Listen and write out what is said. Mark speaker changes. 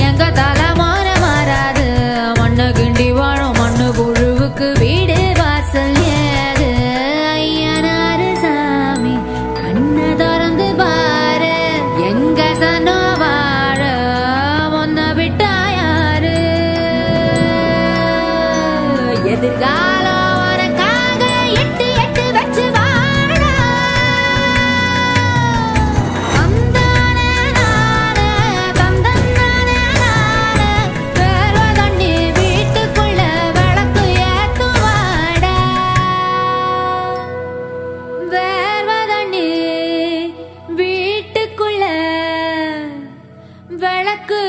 Speaker 1: எங்க தலைமாற மாறாது மண்ணு கிண்டி வாழும் மண்ணு புழுவுக்கு வீடு வாசல் ஏது ஐயனாரு சாமி கண்ணை திறந்து பாரு எங்க சனோ வாழ முன்ன விட்டா யாரு எதிர்காலம் உனக்காக எட்டு எட்டு வச்சு வாழ தந்தானே நானே தந்தன்னானே நானே வேர்வை தண்ணி வீட்டுக்குள்ள விளக்கு ஏத்துவாடா வேர்வை தண்ணி வீட்டுக்குள்ள விளக்கு